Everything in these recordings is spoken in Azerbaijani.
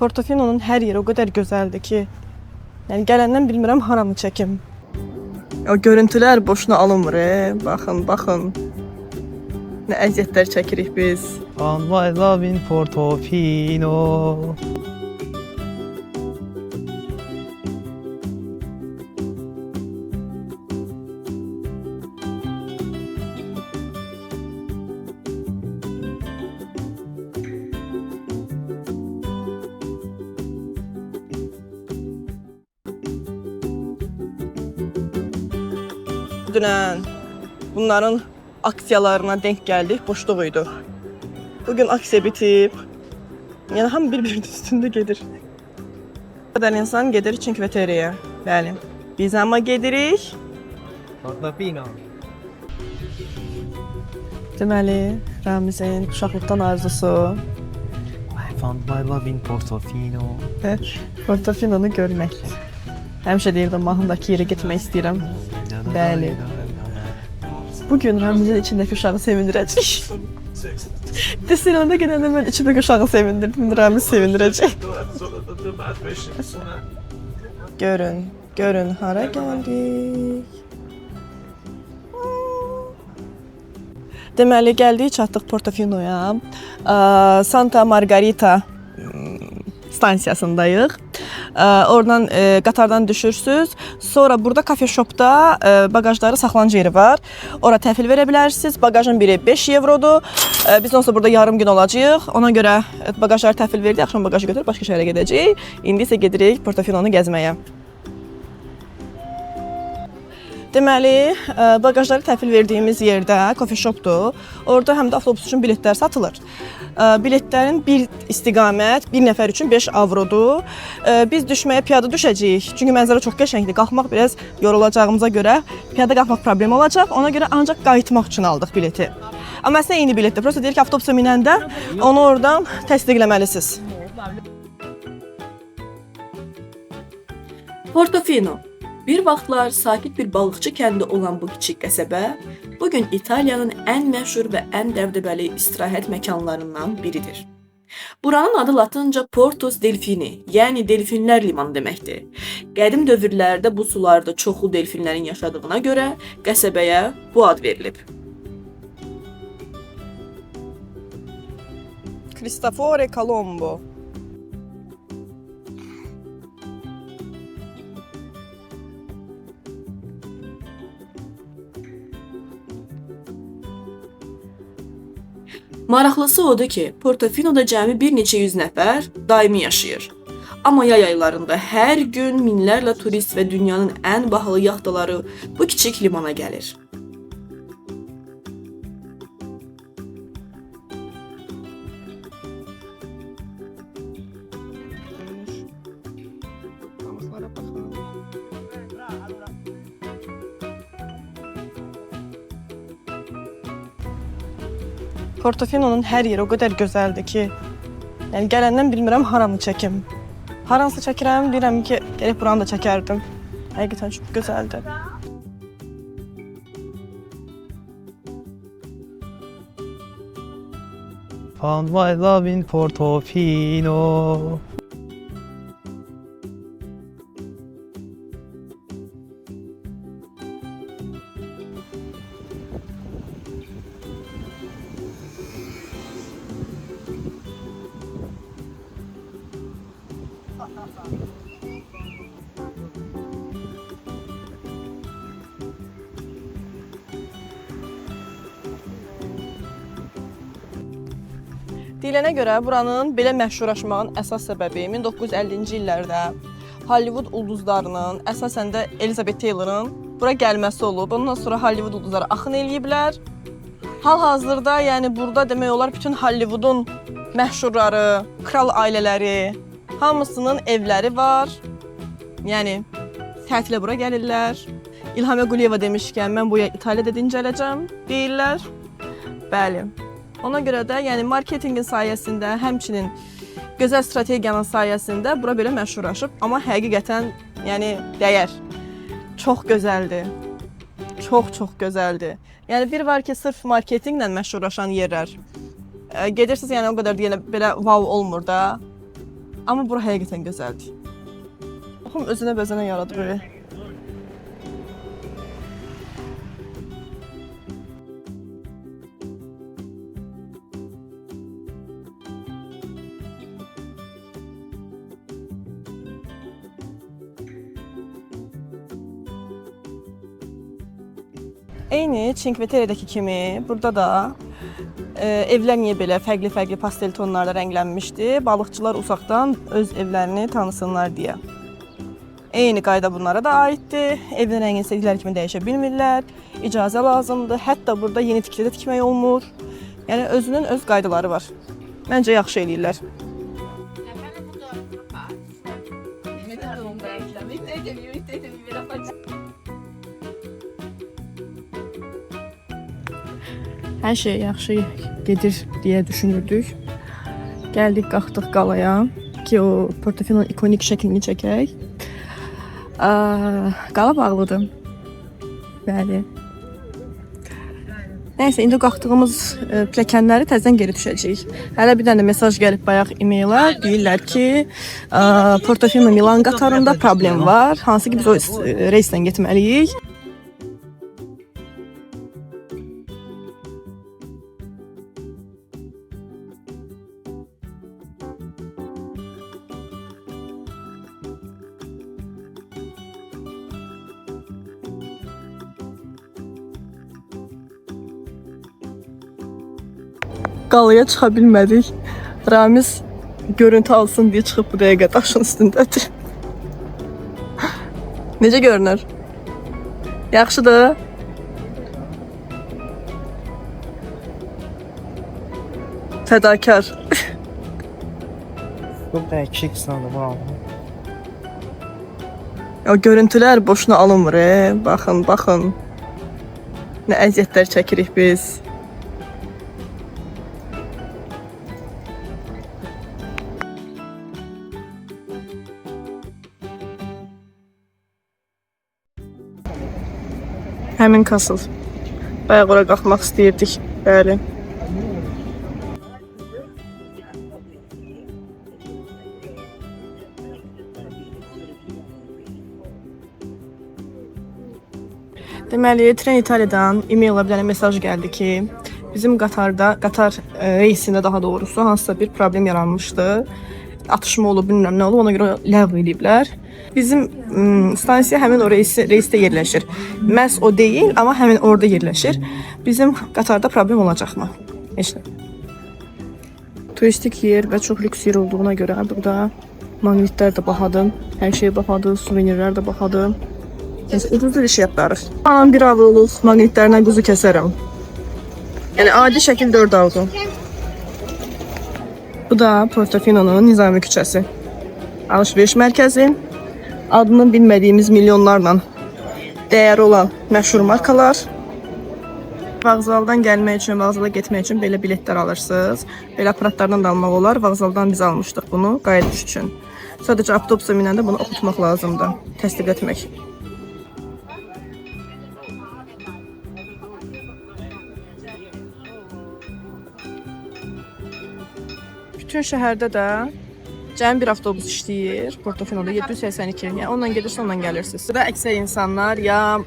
Portofino'nun hər yeri o qədər gözəldir ki, yəni gələndən bilmirəm haramı çəkim. O görüntülər boşuna alınmır. Baxın, baxın. Nə əziyyətlər çəkirik biz. On my love in Portofino. Dünən bunların aksiyalarına denk gəldik, boşluq idi. Bugün aksiya bitib. Yəni hamı bir-birinin üstündə gedir. Bu kadar insan gedir Cinqueterre'yə. Bəli. Biz amma gedirik. Portofino. Deməli, Ramizin uşaqlıqdan arzusu. I found my love in Portofino. Portofino'nu görmək. Həmişə deyirdim, mahnımdakı yerə getmək istəyirəm. Bəli. Bugün Ramizin içindəki uşağı sevindirəcək. Destinada gedəndə mən içindəki uşağı sevindirdim, Ramiz sevindirəcək. Görün, görün hara gəldik. Deməli, gəldik, çatdıq Portofino'ya. Santa Margarita stansiyasındayıq. Oradan qatardan düşürsüz. Sonra burada kafe shopda bagajları saxlanıcı yeri var. Ora təhvil verə bilərsiniz. Bagajın biri 5 evrodur. Biz onsa burada yarım gün olacağıq. Ona görə bagajları təhvil verdik. Axşam bagajı götürüb başqa şəhərə gedəcəyik. İndi isə gedirik Portofino'nu gəzməyə. Deməli, bagajları təhvil verdiyimiz yerdə coffee shopdur. Orada həm də avtobus üçün biletlər satılır. Biletlərin bir istiqamət, bir nəfər üçün 5 avrodur. Biz düşməyə piyada düşəcəyik. Çünki mənzərə çox qəşəngdir. Qalxmaq biraz yorulacağımıza görə piyada qalxmaq problemi olacaq. Ona görə ancaq qayıtmaq üçün aldıq bileti. Amma əslində eyni biletdir. Prosta deyir ki, avtobusa minəndə onu oradan təsdiqləməlisiniz. Portofino. Bir vaxtlar sakit bir balıqçı kəndi olan bu kiçik qəsəbə bugün İtaliyanın ən məşhur və ən dəbdəbəli istirahət məkanlarından biridir. Buranın adı latınca Portus Delfini, yəni delfinlər limanı deməkdir. Qədim dövrlərdə bu sularda çoxlu delfinlərin yaşadığına görə qəsəbəyə bu ad verilib. Cristoforo Colombo. Maraqlısı odur ki, Portofino'da cəmi bir neçə yüz nəfər daimi yaşayır. Amma yay aylarında hər gün minlərlə turist və dünyanın ən bahalı yaxtaları bu kiçik limana gəlir. Portofino'nun hər yeri o qədər gözəldir ki, yəni gələndən bilmirəm haramı çəkim. Haransı çəkirəm, deyirəm ki, gəlib buranı da çəkərdim. Həqiqətən çox gözəldir. Found my love in Portofino. Deyilənə görə buranın belə məşhurlaşmağın əsas səbəbi 1950-ci illərdə Hollywood ulduzlarının, əsasən də Elizabeth Taylor'ın bura gəlməsi olub. Ondan sonra Hollywood ulduzları axın eləyiblər. Hal-hazırda, yəni burada demək olar bütün Hollywood'un məşhurları, kral ailələri, hamısının evləri var. Yəni tətilə bura gəlirlər. İlham Əquliyeva demişkən, mən bu İtaliyada dincələcəm deyirlər. Bəli. Ona görə də yəni marketinqin sayəsində, həmçinin gözəl strategiyanın sayəsində bura belə məşhurlaşıb, amma həqiqətən yəni dəyər. Çox gözəldir. Çox gözəldir. Yəni bir var ki, sırf marketinqlə məşhurlaşan yerlər. Gedirsiniz, yəni o qədər deyələ belə wow olmur da. Amma bura həqiqətən gözəldir. Baxın özünə bəzənə yaradı belə. Eyni Cinque Terre'dəki kimi burada da evlər niyə belə fərqli-fərqli pastel tonlarda rənglənmişdi? Balıqçılar uzaqdan öz evlərini tanısınlar deyə. Eyni qayda bunlara da aiddir. Evin rəngini istədikləri kimi dəyişə bilmirlər. İcazə lazımdır. Hətta burada yeni tikilidə tikmək olmur. Yəni özünün öz qaydaları var. Məncə yaxşı eləyirlər. Hər şey yaxşı gedir deyə düşünürdük. Gəldik, qalxdıq qalaya ki, o Portofino'nun ikonik şəklini çəkək. Qala bağlıdır. Bəli. Nəysə, indi qalxdığımız pilləkənləri təzədən geri düşəcəyik. Hələ bir dənə mesaj gəlib bayaq e-maila. Deyirlər ki, Portofino Milan qatarında problem var. Hansı ki, biz o reyslə getməliyik. Qalaya çıxa bilmədik. Ramiz görüntü alsın deyə çıxıb bu dəqiqə daşın üstündədir. Necə görünür? Yaxşıdır. Fədakar. Bu dəyişik sanırım ha. O görüntülər boşuna alınmır. Baxın, baxın. Nə əziyyətlər çəkirik biz. Həmin kasıl. Bayaq ora qalxmaq istəyirdik. Bəli. Deməli, Tren İtaliyadan e-maillə bir dənə mesaj gəldi ki, bizim qatar reysində daha doğrusu hansısa bir problem yaranmışdı. Atışma olub, bilmirəm nə olub, ona görə ləğv ediblər. Bizim stansiya həmin o reysdə yerləşir. Məhz o deyil, amma həmin orada yerləşir. Bizim qatarda problem olacaqmı? Heç nə. Turistik yer və çox lüks yer olduğuna görə burada maqnitlər də bahadır, hər şey bahadır, suvenirlər də bahadır. Ucuz bir iş yaparıq. Anam bir avluluq maqnitlərindən quzu kəsərəm. Yəni adi şəkil 4 avlu. Bu da Portofino'nun Nizami küçəsi. Alışveriş mərkəzi. Adını bilmədiyimiz milyonlarla dəyəri olan məşhur markalar. Vağzaldan gəlmək üçün, vağzala getmək üçün belə biletlər alırsınız. Belə aparatlardan da almaq olar. Vağzaldan biz almışdıq bunu qayıdış üçün. Sadəcə avtobusa minəndə bunu oxutmaq lazımdır. Təsdiq etmək. Bütün şəhərdə də cəmi bir avtobus işləyir. Portofino'da 782. Yəni onunla gedirsə, onunla gəlirsiniz. Burada əksər insanlar ya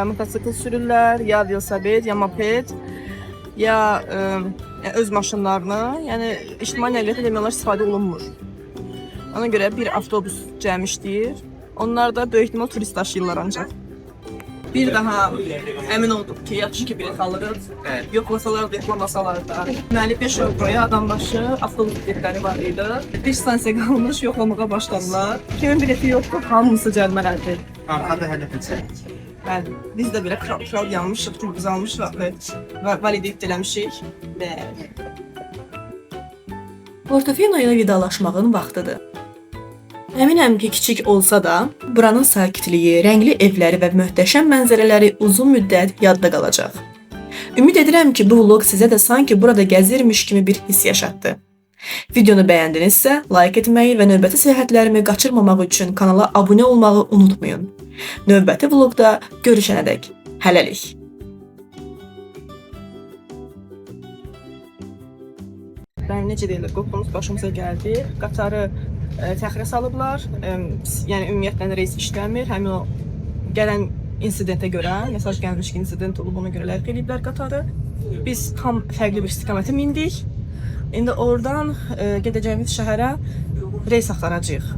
motosikl sürürlər, ya velosiped, ya moped, ya öz maşınlarını, yəni ictimai nəqliyyatda demək olar istifadə olunmur. Ona görə bir avtobus cəmi işləyir. Onlar da böyük ehtimal turist daşıyırlar ancaq. Bir daha əmin olduk ki, yaxşı ki bilet alırız. Yoxlasalar da, yoxlamasalar da. Deməli 5 euroya adam başı avtobus biletləri var idi. Bir stansiya qalmış, yoxlamağa başladılar. Kimin bileti yoxdur, hamısı cəlmələrdir. Arxada hələ keçək. Bəli, biz də belə kral yanmışıq, çünki biz almışıq və valideyt eləmişik. Portofino ilə vidalaşmağın vaxtıdır. Əminəm ki, kiçik olsa da, buranın sakitliyi, rəngli evləri və möhtəşəm mənzərələri uzun müddət yadda qalacaq. Ümid edirəm ki, bu vlog sizə də sanki burada gəzirmiş kimi bir hiss yaşatdı. Videonu bəyəndinizsə, like etməyi və növbəti səyahətlərimi qaçırmamaq üçün kanala abunə olmağı unutmayın. Növbəti vlogda görüşənədək. Hələlik. Yəni necə deyilir, qopumuz başımıza gəldi. Qatarı təxirə salıblar. Yəni ümumiyyətlə reys işləmir. Həmin o gələn insidentə görə, mesaj gəlmiş ki, insident olub, ona görə ləğv ediblər qatarı. Biz tam fərqli bir istiqamətə mindik. İndi oradan gedəcəyimiz şəhərə reys axtaracağıq.